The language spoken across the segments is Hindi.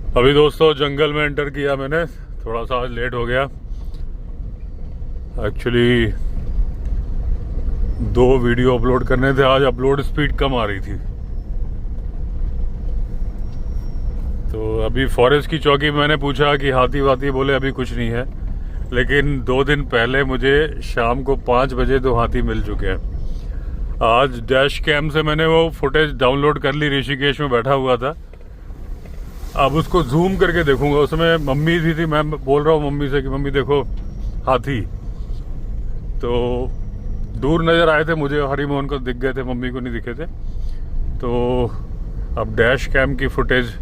अभी दोस्तों जंगल में एंटर किया मैंने। थोड़ा सा आज लेट हो गया। एक्चुअली 2 वीडियो अपलोड करने थे। आज अपलोड स्पीड कम आ रही थी। तो अभी फॉरेस्ट की चौकी में मैंने पूछा कि हाथी वाथी, बोले अभी कुछ नहीं है। लेकिन 2 दिन पहले मुझे शाम को 5 बजे 2 हाथी मिल चुके हैं। आज डैश कैम से मैंने वो फुटेज डाउनलोड कर ली। ऋषिकेश में बैठा हुआ था। अब उसको जूम करके देखूंगा। उसमें मम्मी भी थी। मैं बोल रहा हूँ मम्मी से कि मम्मी देखो हाथी। तो दूर नजर आए थे मुझे, हरिमोहन को दिख गए थे, मम्मी को नहीं दिखे थे। तो अब डैश कैम की फुटेज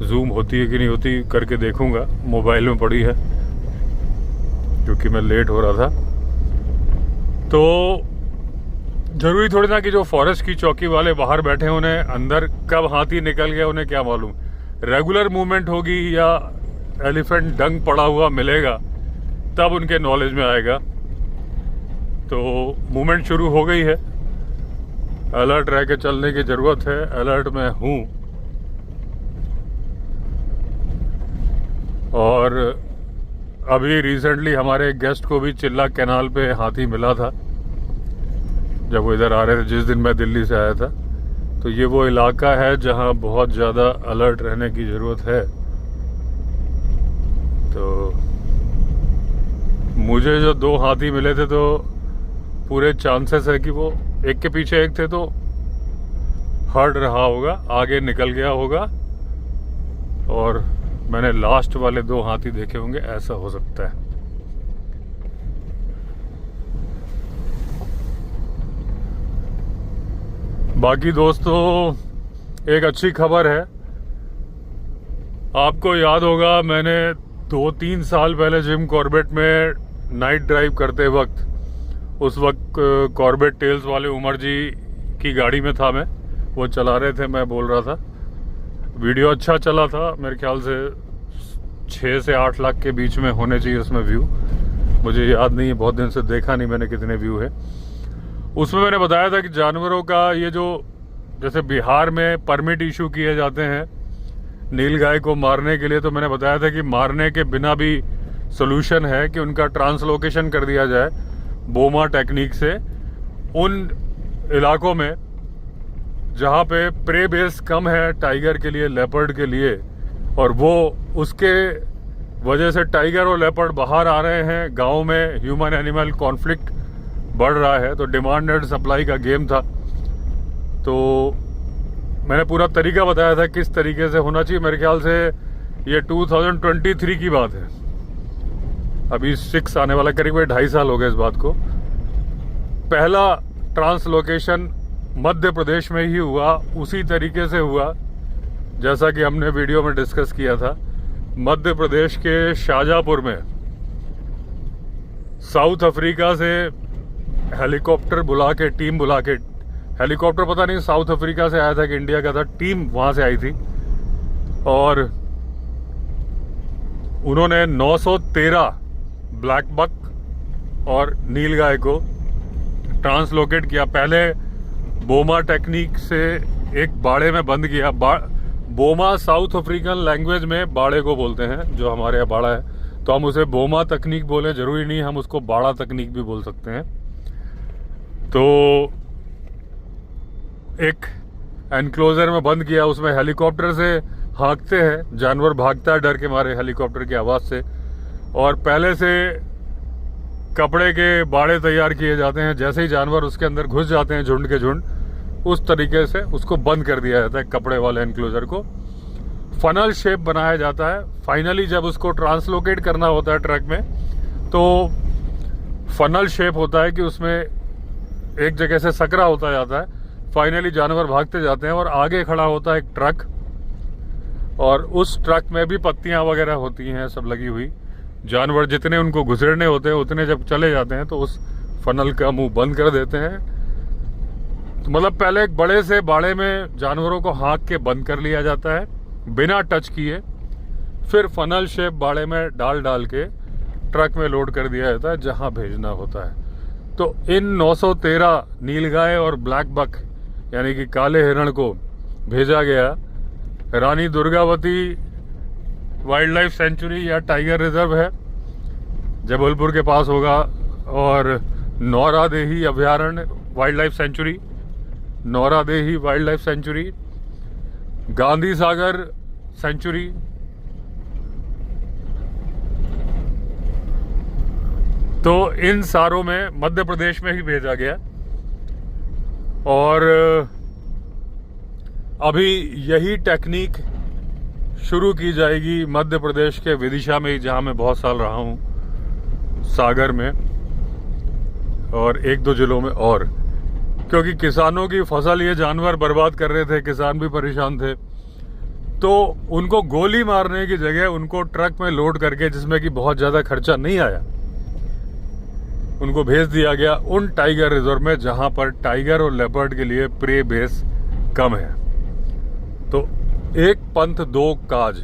जूम होती है कि नहीं होती करके देखूंगा। मोबाइल में पड़ी है क्योंकि मैं लेट हो रहा था। तो जरूरी थोड़ी ना कि जो फॉरेस्ट की चौकी वाले बाहर बैठे हैं उन्हें अंदर कब हाथी निकल गया उन्हें क्या मालूम। रेगुलर मूवमेंट होगी या एलिफेंट डंग पड़ा हुआ मिलेगा तब उनके नॉलेज में आएगा। तो मूवमेंट शुरू हो गई है। अलर्ट रह के चलने की जरूरत है। अलर्ट में हूं। और अभी रिसेंटली हमारे एक गेस्ट को भी चिल्ला कैनाल पे हाथी मिला था जब वो इधर आ रहे थे, जिस दिन मैं दिल्ली से आया था। तो ये वो इलाका है जहां बहुत ज़्यादा अलर्ट रहने की ज़रूरत है। तो मुझे जो 2 हाथी मिले थे तो पूरे चांसेस है कि वो एक के पीछे एक थे तो हट रहा होगा, आगे निकल गया होगा और मैंने लास्ट वाले 2 हाथी देखे होंगे, ऐसा हो सकता है। बाकी दोस्तों एक अच्छी खबर है। आपको याद होगा मैंने 2-3 साल पहले जिम कॉर्बेट में नाइट ड्राइव करते वक्त, उस वक्त कॉर्बेट टेल्स वाले उमर जी की गाड़ी में था मैं, वो चला रहे थे, मैं बोल रहा था। वीडियो अच्छा चला था, मेरे ख्याल से 6 से 8 लाख के बीच में होने चाहिए उसमें व्यू। मुझे याद नहीं है, बहुत दिन से देखा नहीं मैंने कितने व्यू है। उसमें मैंने बताया था कि जानवरों का ये जो, जैसे बिहार में परमिट इशू किए जाते हैं नीलगाय को मारने के लिए, तो मैंने बताया था कि मारने के बिना भी सोल्यूशन है कि उनका ट्रांसलोकेशन कर दिया जाए बोमा टेक्निक से उन इलाकों में जहाँ पे प्रे बेस कम है टाइगर के लिए, लेपर्ड के लिए, और वो उसके वजह से टाइगर और लेपर्ड बाहर आ रहे हैं। गाँव में ह्यूमन एनिमल कॉन्फ्लिक्ट बढ़ रहा है। तो डिमांड एंड सप्लाई का गेम था। तो मैंने पूरा तरीका बताया था किस तरीके से होना चाहिए। मेरे ख्याल से ये 2023 की बात है। अभी 6 आने वाला, करीब 2.5 साल हो गए इस बात को। पहला ट्रांसलोकेशन मध्य प्रदेश में ही हुआ, उसी तरीके से हुआ जैसा कि हमने वीडियो में डिस्कस किया था। मध्य प्रदेश के शाजापुर में साउथ अफ्रीका से हेलीकॉप्टर बुला के, टीम बुला के, हेलीकॉप्टर पता नहीं साउथ अफ्रीका से आया था कि इंडिया का था, टीम वहां से आई थी और उन्होंने 913 ब्लैक बक और नीलगाय को ट्रांसलोकेट किया। पहले बोमा टेक्निक से एक बाड़े में बंद किया। बोमा साउथ अफ्रीकन लैंग्वेज में बाड़े को बोलते हैं, जो हमारे यहाँ बाड़ा है। तो हम उसे बोमा तकनीक बोले, जरूरी नहीं हम उसको बाड़ा तकनीक भी बोल सकते हैं। तो एक एनक्लोजर में बंद किया, उसमें हेलीकॉप्टर से हाँकते हैं, जानवर भागता है डर के मारे हेलीकॉप्टर की आवाज़ से। और पहले से कपड़े के बाड़े तैयार किए जाते हैं। जैसे ही जानवर उसके अंदर घुस जाते हैं झुंड के झुंड, उस तरीके से उसको बंद कर दिया जाता है। कपड़े वाले एनक्लोजर को फनल शेप बनाया जाता है। फाइनली जब उसको ट्रांसलोकेट करना होता है ट्रक में, तो फनल शेप होता है कि उसमें एक जगह से सकरा होता जाता है। फाइनली जानवर भागते जाते हैं और आगे खड़ा होता है एक ट्रक, और उस ट्रक में भी पत्तियां वगैरह होती हैं सब लगी हुई। जानवर जितने उनको घुसेड़ने होते हैं उतने जब चले जाते हैं तो उस फनल का मुंह बंद कर देते हैं। तो मतलब पहले एक बड़े से बाड़े में जानवरों को हाँक के बंद कर लिया जाता है बिना टच किए, फिर फनल शेप बाड़े में डाल डाल के ट्रक में लोड कर दिया जाता है जहां भेजना होता है। तो इन 913 नीलगाय और ब्लैक बक यानी कि काले हिरण को भेजा गया Rani Durgavati wildlife sanctuary या टाइगर रिजर्व है, जबलपुर के पास होगा, और नौरादेही अभयारण्य wildlife sanctuary, Nauradehi wildlife sanctuary, Gandhi Sagar sanctuary, तो इन सारों में मध्य प्रदेश में ही भेजा गया। और अभी यही टेक्निक शुरू की जाएगी मध्य प्रदेश के विदिशा में, जहां मैं बहुत साल रहा हूं, सागर में और एक दो जिलों में, और क्योंकि किसानों की फसल ये जानवर बर्बाद कर रहे थे, किसान भी परेशान थे, तो उनको गोली मारने की जगह उनको ट्रक में लोड करके, जिसमें कि बहुत ज़्यादा खर्चा नहीं आया, उनको भेज दिया गया उन टाइगर रिजर्व में जहां पर टाइगर और लेपर्ड के लिए प्रे बेस कम है। तो एक पंथ दो काज,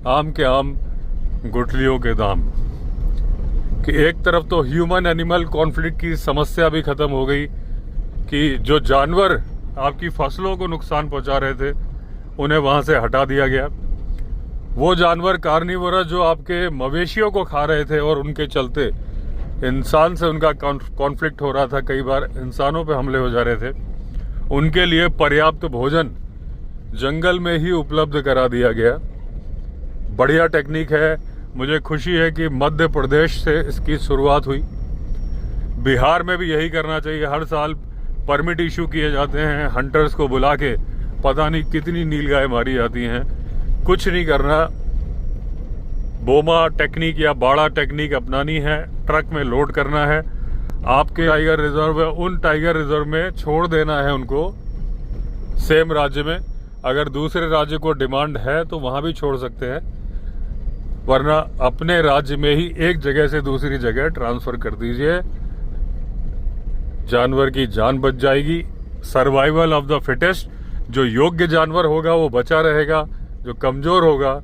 आम के आम गुठलियों के दाम, कि एक तरफ तो ह्यूमन एनिमल कॉन्फ्लिक्ट की समस्या भी खत्म हो गई, कि जो जानवर आपकी फसलों को नुकसान पहुंचा रहे थे उन्हें वहां से हटा दिया गया। वो जानवर कार्निवोरस जो आपके मवेशियों को खा रहे थे और उनके चलते इंसान से उनका कॉन्फ्लिक्ट हो रहा था, कई बार इंसानों पे हमले हो जा रहे थे, उनके लिए पर्याप्त भोजन जंगल में ही उपलब्ध करा दिया गया। बढ़िया टेक्निक है। मुझे खुशी है कि मध्य प्रदेश से इसकी शुरुआत हुई। बिहार में भी यही करना चाहिए। हर साल परमिट इशू किए जाते हैं, हंटर्स को बुला के पता नहीं कितनी नीलगाय मारी जाती हैं। कुछ नहीं करना, बोमा टेक्निक या बाड़ा टेक्निक अपनानी है, ट्रक में लोड करना है, आपके टाइगर रिजर्व है उन टाइगर रिजर्व में छोड़ देना है उनको, सेम राज्य में। अगर दूसरे राज्य को डिमांड है तो वहां भी छोड़ सकते हैं, वरना अपने राज्य में ही एक जगह से दूसरी जगह ट्रांसफर कर दीजिए। जानवर की जान बच जाएगी। Survival of the fittest. जो योग्य जानवर होगा वो बचा रहेगा, जो कमजोर होगा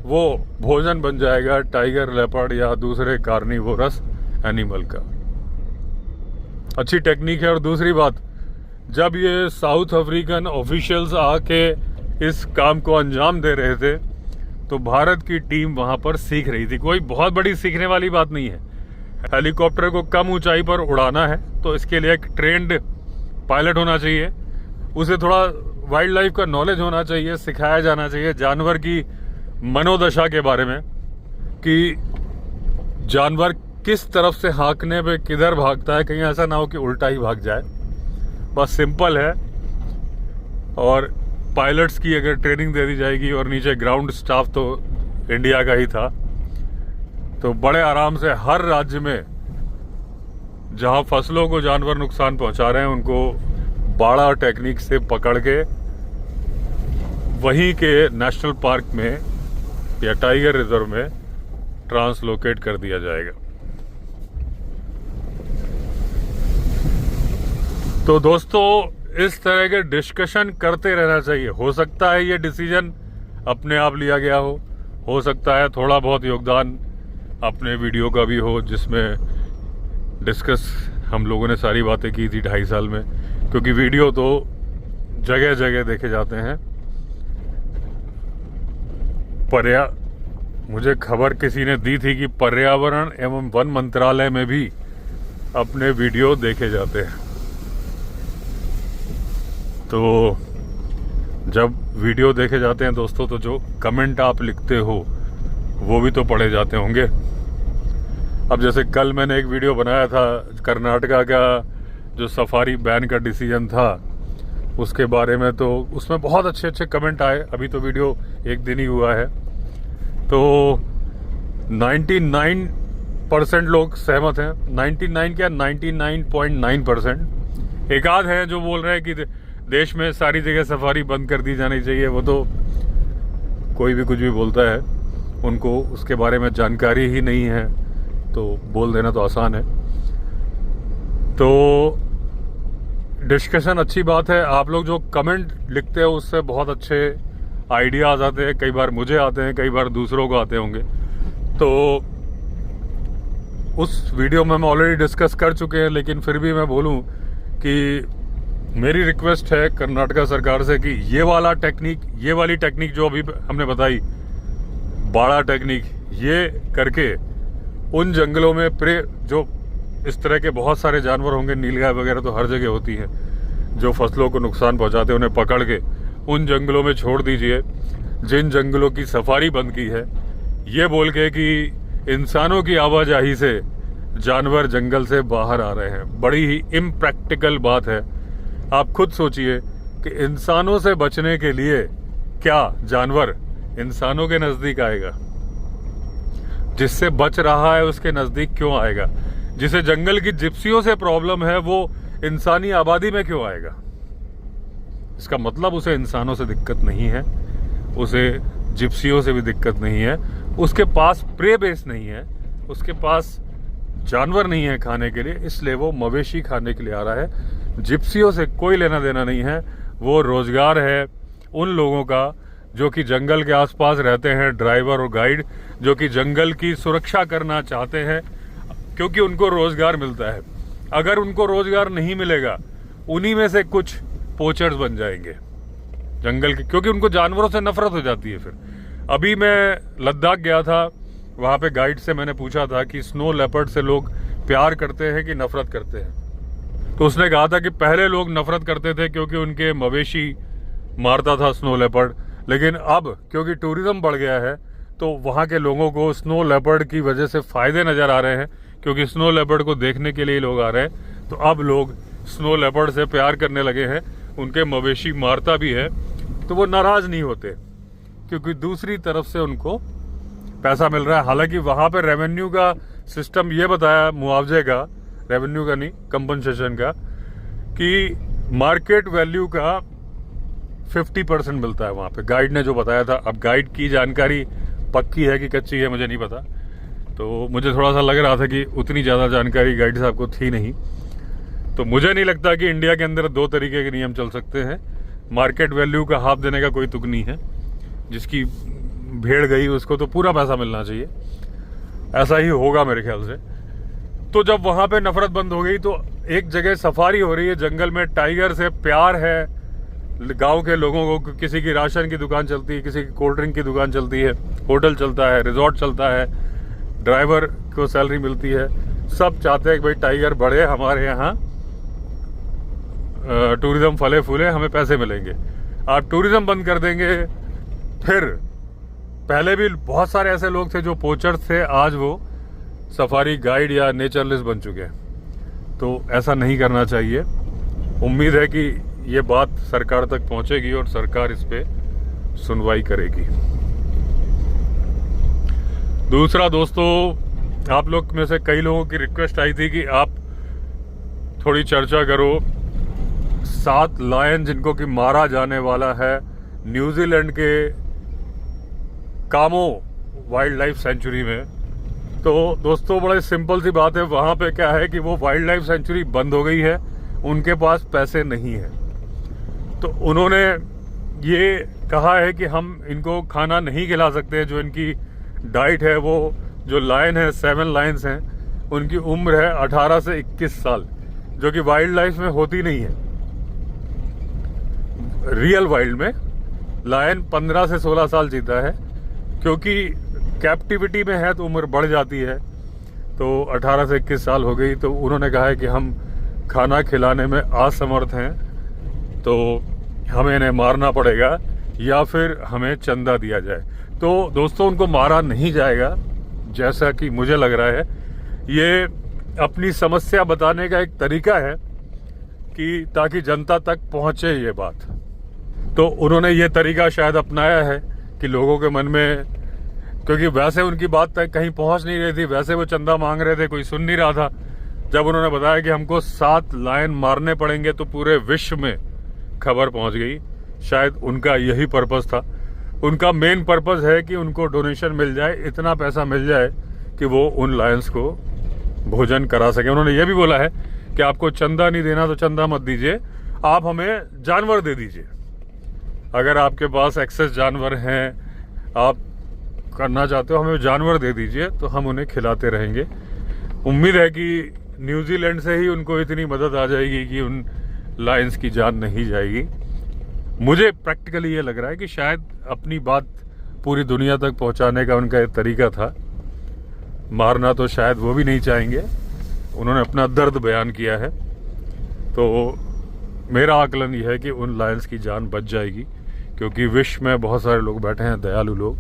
वो भोजन बन जाएगा टाइगर, लेपर्ड या दूसरे कार्निवोरस एनिमल का। अच्छी टेक्निक है। और दूसरी बात, जब ये साउथ अफ्रीकन ऑफिशियल्स आके इस काम को अंजाम दे रहे थे तो भारत की टीम वहां पर सीख रही थी। कोई बहुत बड़ी सीखने वाली बात नहीं है। हेलीकॉप्टर को कम ऊंचाई पर उड़ाना है तो इसके लिए एक ट्रेंड पायलट होना चाहिए, उसे थोड़ा वाइल्ड लाइफ का नॉलेज होना चाहिए, सिखाया जाना चाहिए जानवर की मनोदशा के बारे में, कि जानवर किस तरफ से हाँकने पे किधर भागता है, कहीं ऐसा ना हो कि उल्टा ही भाग जाए। बस सिंपल है। और पायलट्स की अगर ट्रेनिंग दे दी जाएगी, और नीचे ग्राउंड स्टाफ तो इंडिया का ही था, तो बड़े आराम से हर राज्य में जहां फसलों को जानवर नुकसान पहुंचा रहे हैं उनको बाड़ा टेक्निक से पकड़ के वहीं के नेशनल पार्क में या टाइगर रिजर्व में ट्रांसलोकेट कर दिया जाएगा। तो दोस्तों, इस तरह के डिस्कशन करते रहना चाहिए। हो सकता है ये डिसीजन अपने आप लिया गया हो सकता है थोड़ा बहुत योगदान अपने वीडियो का भी हो, जिसमें डिस्कस हम लोगों ने सारी बातें की थी 2.5 साल में, क्योंकि वीडियो तो जगह जगह देखे जाते हैं। मुझे खबर किसी ने दी थी कि पर्यावरण एवं वन मंत्रालय में भी अपने वीडियो देखे जाते हैं। तो जब वीडियो देखे जाते हैं दोस्तों, तो जो कमेंट आप लिखते हो वो भी तो पढ़े जाते होंगे। अब जैसे कल मैंने एक वीडियो बनाया था कर्नाटका का जो सफारी बैन का डिसीजन था उसके बारे में, तो उसमें बहुत अच्छे अच्छे कमेंट आए। अभी तो वीडियो एक दिन ही हुआ है, तो 99% लोग सहमत हैं। 99 क्या 99.9%। एक आध है जो बोल रहे हैं कि देश में सारी जगह सफारी बंद कर दी जानी चाहिए। वो तो कोई भी कुछ भी बोलता है, उनको उसके बारे में जानकारी ही नहीं है, तो बोल देना तो आसान है। तो डिस्कशन अच्छी बात है। आप लोग जो कमेंट लिखते हो उससे बहुत अच्छे आइडियाज आते हैं। कई बार मुझे आते हैं, कई बार दूसरों को आते होंगे। तो उस वीडियो में हम ऑलरेडी डिस्कस कर चुके हैं, लेकिन फिर भी मैं बोलूं कि मेरी रिक्वेस्ट है कर्नाटका सरकार से कि ये वाली टेक्निक जो अभी हमने बताई, बाड़ा टेक्निक, ये करके उन जंगलों में जो इस तरह के बहुत सारे जानवर होंगे, नीलगाय वगैरह तो हर जगह होती हैं, जो फसलों को नुकसान पहुंचाते हैं, उन्हें पकड़ के उन जंगलों में छोड़ दीजिए जिन जंगलों की सफारी बंद की है, ये बोल के कि इंसानों की आवाजाही से जानवर जंगल से बाहर आ रहे हैं। बड़ी ही इम्प्रैक्टिकल बात है। आप खुद सोचिए कि इंसानों से बचने के लिए क्या जानवर इंसानों के नजदीक आएगा? जिससे बच रहा है उसके नजदीक क्यों आएगा? जिसे जंगल की जिप्सियों से प्रॉब्लम है वो इंसानी आबादी में क्यों आएगा? इसका मतलब उसे इंसानों से दिक्कत नहीं है, उसे जिप्सियों से भी दिक्कत नहीं है, उसके पास प्रे बेस नहीं है, उसके पास जानवर नहीं है खाने के लिए, इसलिए वो मवेशी खाने के लिए आ रहा है। जिप्सियों से कोई लेना देना नहीं है। वो रोजगार है उन लोगों का जो कि जंगल के आसपास रहते हैं, ड्राइवर और गाइड, जो कि जंगल की सुरक्षा करना चाहते हैं क्योंकि उनको रोजगार मिलता है। अगर उनको रोजगार नहीं मिलेगा, उन्हीं में से कुछ पोचर्स बन जाएंगे जंगल के, क्योंकि उनको जानवरों से नफरत हो जाती है। फिर अभी मैं लद्दाख गया था, वहां पे गाइड से मैंने पूछा था कि स्नो लेपर्ड से लोग प्यार करते हैं कि नफरत करते हैं, तो उसने कहा था कि पहले लोग नफरत करते थे क्योंकि उनके मवेशी मारता था स्नो लेपर्ड, लेकिन अब क्योंकि टूरिज्म बढ़ गया है तो वहाँ के लोगों को स्नो लेपर्ड की वजह से फायदे नजर आ रहे हैं, क्योंकि स्नो लेपर्ड को देखने के लिए लोग आ रहे हैं। तो अब लोग स्नो लेपर्ड से प्यार करने लगे हैं, उनके मवेशी मारता भी है तो वो नाराज नहीं होते क्योंकि दूसरी तरफ से उनको पैसा मिल रहा है। हालांकि वहां पे रेवेन्यू का सिस्टम ये बताया, मुआवजे का, रेवेन्यू का नहीं, कंपनसेशन का, कि मार्केट वैल्यू का 50% मिलता है वहां पे। गाइड ने जो बताया था, अब गाइड की जानकारी पक्की है कि कच्ची है मुझे नहीं पता, तो मुझे थोड़ा सा लग रहा था कि उतनी ज्यादा जानकारी गाइड साहब को थी नहीं। तो मुझे नहीं लगता कि इंडिया के अंदर दो तरीके के नियम चल सकते हैं। मार्केट वैल्यू का हाफ देने का कोई तुक नहीं है, जिसकी भेड़ गई उसको तो पूरा पैसा मिलना चाहिए, ऐसा ही होगा मेरे ख्याल से। तो जब वहां पे नफरत बंद हो गई तो एक जगह सफारी हो रही है जंगल में, टाइगर से प्यार है गांव के लोगों को, किसी की राशन की दुकान चलती है, किसी की कोल्ड ड्रिंक की दुकान चलती है, होटल चलता है, रिजॉर्ट चलता है, ड्राइवर को सैलरी मिलती है, सब चाहते हैं कि भाई टाइगर बढ़े, हमारे यहाँ टूरिज्म फले फूले, हमें पैसे मिलेंगे। आप टूरिज्म बंद कर देंगे, फिर पहले भी बहुत सारे ऐसे लोग थे जो पोचर्स थे, आज वो सफारी गाइड या नेचरलिस्ट बन चुके हैं। तो ऐसा नहीं करना चाहिए। उम्मीद है कि ये बात सरकार तक पहुंचेगी और सरकार इस पे सुनवाई करेगी। दूसरा दोस्तों, आप लोग में से कई लोगों की रिक्वेस्ट आई थी कि आप थोड़ी चर्चा करो 7 लायन जिनको कि मारा जाने वाला है न्यूजीलैंड के कामो वाइल्ड लाइफ सेंचुरी में। तो दोस्तों बड़े सिंपल सी बात है, वहां पे क्या है कि वो वाइल्ड लाइफ सेंचुरी बंद हो गई है, उनके पास पैसे नहीं है। तो उन्होंने ये कहा है कि हम इनको खाना नहीं खिला सकते, जो इनकी डाइट है वो जो लायन है, 7 लायंस हैं, उनकी उम्र है 18 से 21 साल, जो कि वाइल्ड लाइफ में होती नहीं है। रियल वाइल्ड में लायन 15 से 16 साल जीता है, क्योंकि कैप्टिविटी में है तो उम्र बढ़ जाती है। तो 18 से 21 साल हो गई, तो उन्होंने कहा है कि हम खाना खिलाने में असमर्थ हैं, तो हमें इन्हें मारना पड़ेगा या फिर हमें चंदा दिया जाए। तो दोस्तों उनको मारा नहीं जाएगा, जैसा कि मुझे लग रहा है। ये अपनी समस्या बताने का एक तरीका है कि ताकि जनता तक पहुंचे ये बात। तो उन्होंने ये तरीका शायद अपनाया है कि लोगों के मन में, क्योंकि वैसे उनकी बात तक कहीं पहुंच नहीं रही थी, वैसे वो चंदा मांग रहे थे, कोई सुन नहीं रहा था। जब उन्होंने बताया कि हमको 7 लायन मारने पड़ेंगे तो पूरे विश्व में खबर पहुंच गई। शायद उनका यही पर्पस था। उनका मेन पर्पस है कि उनको डोनेशन मिल जाए, इतना पैसा मिल जाए कि वो उन लायंस को भोजन करा सके। उन्होंने ये भी बोला है कि आपको चंदा नहीं देना तो चंदा मत दीजिए, आप हमें जानवर दे दीजिए। अगर आपके पास एक्सेस जानवर हैं, आप करना चाहते हो, हमें जानवर दे दीजिए, तो हम उन्हें खिलाते रहेंगे। उम्मीद है कि न्यूजीलैंड से ही उनको इतनी मदद आ जाएगी कि उन लायंस की जान नहीं जाएगी। मुझे प्रैक्टिकली ये लग रहा है कि शायद अपनी बात पूरी दुनिया तक पहुंचाने का उनका एक तरीका था। मारना तो शायद वो भी नहीं चाहेंगे, उन्होंने अपना दर्द बयान किया है। तो मेरा आकलन यह है कि उन लायंस की जान बच जाएगी, क्योंकि विश्व में बहुत सारे लोग बैठे हैं, दयालु लोग,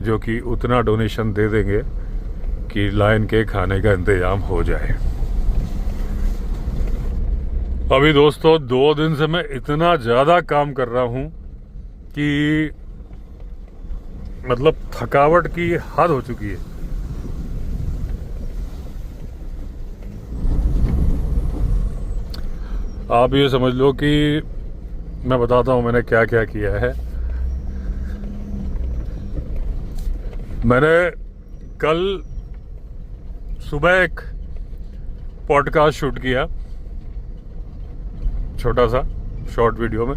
जो कि उतना डोनेशन दे देंगे कि लायन के खाने का इंतजाम हो जाए। अभी दोस्तों 2 दिन से मैं इतना ज़्यादा काम कर रहा हूँ कि मतलब थकावट की हद हो चुकी है। आप ये समझ लो कि मैं बताता हूँ मैंने क्या क्या किया है। मैंने कल सुबह एक पॉडकास्ट शूट किया, छोटा सा शॉर्ट वीडियो में।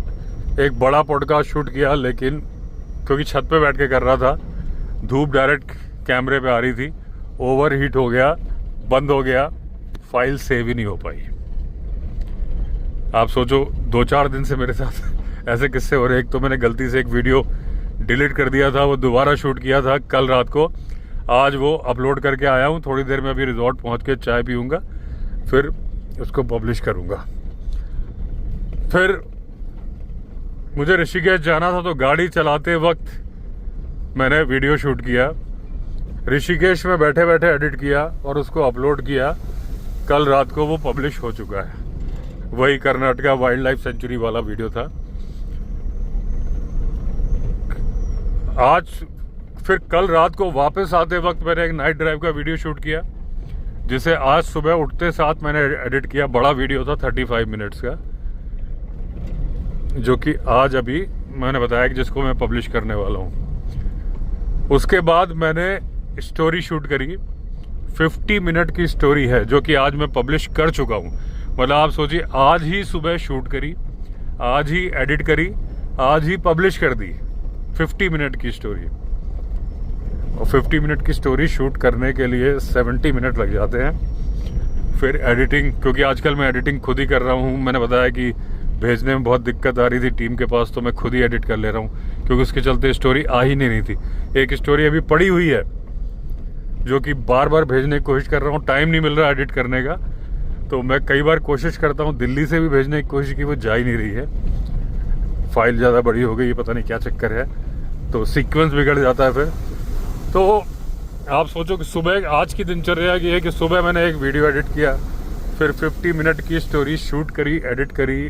एक बड़ा पॉडकास्ट शूट किया, लेकिन क्योंकि छत पे बैठ के कर रहा था, धूप डायरेक्ट कैमरे पे आ रही थी, ओवर हीट हो गया, बंद हो गया, फाइल सेव ही नहीं हो पाई। आप सोचो 2-4 दिन से मेरे साथ ऐसे किस्से हो रहे। एक तो मैंने गलती से एक वीडियो डिलीट कर दिया था, वो दोबारा शूट किया था कल रात को, आज वो अपलोड करके आया हूँ। थोड़ी देर में अभी रिजॉर्ट पहुँच के चाय पीऊँगा, फिर उसको पब्लिश करूँगा। फिर मुझे ऋषिकेश जाना था, तो गाड़ी चलाते वक्त मैंने वीडियो शूट किया, ऋषिकेश में बैठे बैठे एडिट किया और उसको अपलोड किया। कल रात को वो पब्लिश हो चुका है। वही कर्नाटका वाइल्ड लाइफ सेंचुरी वाला वीडियो था। आज फिर कल रात को वापस आते वक्त मैंने एक नाइट ड्राइव का वीडियो शूट किया, जिसे आज सुबह उठते साथ मैंने एडिट किया। बड़ा वीडियो था 35 मिनट्स का, जो कि आज अभी मैंने बताया कि जिसको मैं पब्लिश करने वाला हूँ। उसके बाद मैंने स्टोरी शूट करी, 50 मिनट की स्टोरी है, जो कि आज मैं पब्लिश कर चुका हूँ। मतलब आप सोचिए, आज ही सुबह शूट करी, आज ही एडिट करी, आज ही पब्लिश कर दी 50 मिनट की स्टोरी। और 50 मिनट की स्टोरी शूट करने के लिए 70 मिनट लग जाते हैं। फिर एडिटिंग, क्योंकि आजकल मैं एडिटिंग खुद ही कर रहा हूँ। मैंने बताया कि भेजने में बहुत दिक्कत आ रही थी टीम के पास, तो मैं खुद ही एडिट कर ले रहा हूँ, क्योंकि उसके चलते स्टोरी आ ही नहीं रही थी। एक स्टोरी अभी पड़ी हुई है, जो कि बार बार भेजने की कोशिश कर रहा हूँ, टाइम नहीं मिल रहा एडिट करने का। तो मैं कई बार कोशिश करता हूँ, दिल्ली से भी भेजने की कोशिश की, वो जा ही नहीं रही है। फाइल ज़्यादा बड़ी हो गई, पता नहीं क्या चक्कर है, तो सीक्वेंस बिगड़ जाता है फिर। तो आप सोचो कि सुबह आज की दिनचर्या की है कि सुबह मैंने एक वीडियो एडिट किया, फिर 50 मिनट की स्टोरी शूट करी, एडिट करी,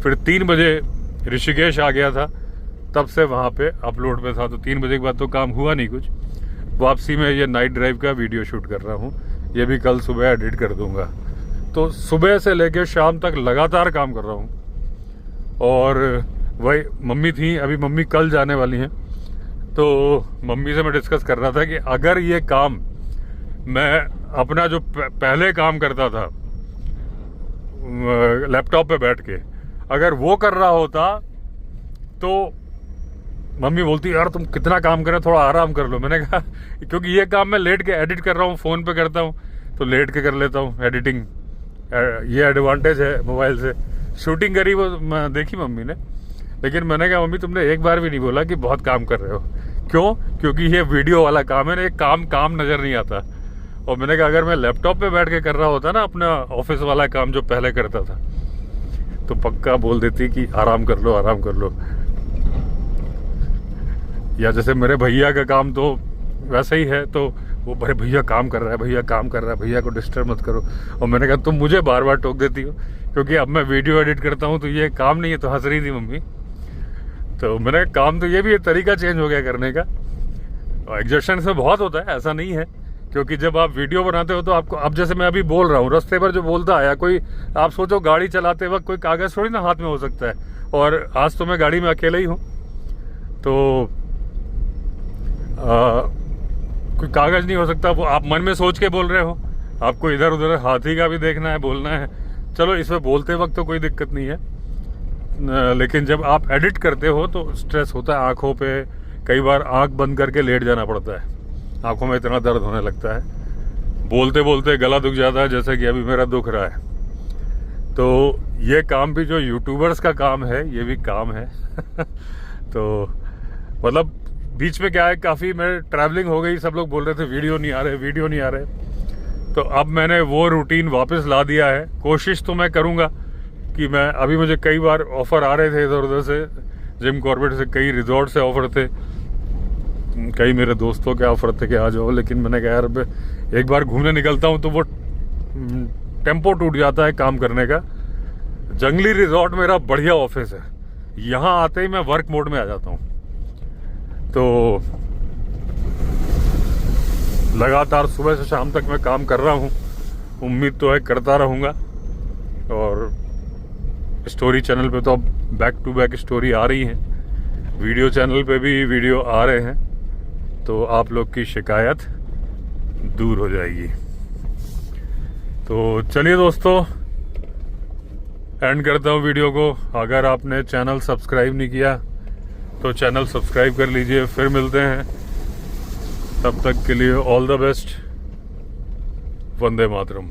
फिर 3 बजे ऋषिकेश आ गया था, तब से वहाँ पे अपलोड पे था। तो 3 बजे के बाद तो काम हुआ नहीं कुछ। वापसी में ये नाइट ड्राइव का वीडियो शूट कर रहा हूँ, ये भी कल सुबह एडिट कर दूंगा। तो सुबह से लेकर शाम तक लगातार काम कर रहा हूँ। और वही मम्मी थी, अभी मम्मी कल जाने वाली हैं, तो मम्मी से मैं डिस्कस कर रहा था कि अगर ये काम मैं अपना जो पहले काम करता था लैपटॉप पे बैठ के, अगर वो कर रहा होता, तो मम्मी बोलती यार तुम कितना काम कर रहे हो, थोड़ा आराम कर लो। मैंने कहा क्योंकि ये काम मैं लेट के एडिट कर रहा हूँ, फ़ोन पे करता हूँ, तो लेट के कर लेता हूँ एडिटिंग। ये एडवांटेज है मोबाइल से। शूटिंग करी वो देखी मम्मी ने, लेकिन मैंने कहा मम्मी तुमने एक बार भी नहीं बोला कि बहुत काम कर रहे हो। क्यों? क्योंकि ये वीडियो वाला काम है ना, एक काम नज़र नहीं आता। और मैंने कहा अगर मैं लैपटॉप पे बैठ के कर रहा होता ना अपना ऑफिस वाला काम जो पहले करता था, तो पक्का बोल देती कि आराम कर लो, आराम कर लो। या जैसे मेरे भैया का काम तो वैसा ही है, तो वो बड़े भैया काम कर रहा है, भैया काम कर रहा है, भैया को डिस्टर्ब मत करो। और मैंने कहा तुम मुझे बार बार टोक देती हो, क्योंकि अब मैं वीडियो एडिट करता हूँ तो ये काम नहीं है। तो हंस रही थी मम्मी। तो मैंने काम तो ये भी एक तरीका चेंज हो गया करने का। और एग्जर्शन से बहुत होता है, ऐसा नहीं है, क्योंकि जब आप वीडियो बनाते हो तो आपको, अब जैसे मैं अभी बोल रहा हूँ, रास्ते पर जो बोलता आया कोई, आप सोचो गाड़ी चलाते वक्त कोई कागज़ थोड़ी ना हाथ में हो सकता है। और आज तो मैं गाड़ी में अकेले ही हूँ, तो कोई कागज़ नहीं हो सकता। वो आप मन में सोच के बोल रहे हो, आपको इधर उधर हाथी का भी देखना है, बोलना है। चलो इसमें बोलते वक्त तो कोई दिक्कत नहीं है, लेकिन जब आप एडिट करते हो तो स्ट्रेस होता है आँखों पे। कई बार आँख बंद करके लेट जाना पड़ता है, आँखों में इतना दर्द होने लगता है, बोलते बोलते गला दुख जाता है, जैसे कि अभी मेरा दुख रहा है। तो ये काम भी जो यूट्यूबर्स का काम है, ये भी काम है। तो मतलब बीच में क्या है, काफ़ी मेरे ट्रैवलिंग हो गई, सब लोग बोल रहे थे वीडियो नहीं आ रहे, वीडियो नहीं आ रहे। तो अब मैंने वो रूटीन वापस ला दिया है। कोशिश तो मैं करूँगा कि मैं, अभी मुझे कई बार ऑफ़र आ रहे थे इधर उधर से, जिम कॉर्बेट से, कई रिजॉर्ट से ऑफ़र थे, कई मेरे दोस्तों के ऑफ़र थे कि आ जाओ, लेकिन मैंने कहा यार एक बार घूमने निकलता हूँ तो वो टेम्पो टूट जाता है काम करने का। जंगली रिजॉर्ट मेरा बढ़िया ऑफिस है, यहाँ आते ही मैं वर्क मोड में आ जाता हूँ। तो लगातार सुबह से शाम तक मैं काम कर रहा हूँ, उम्मीद तो है करता रहूँगा। और स्टोरी चैनल पे तो अब बैक टू बैक स्टोरी आ रही हैं, वीडियो चैनल पे भी वीडियो आ रहे हैं, तो आप लोग की शिकायत दूर हो जाएगी। तो चलिए दोस्तों, एंड करता हूँ वीडियो को। अगर आपने चैनल सब्सक्राइब नहीं किया तो चैनल सब्सक्राइब कर लीजिए। फिर मिलते हैं, तब तक के लिए all the best. Vande Mataram.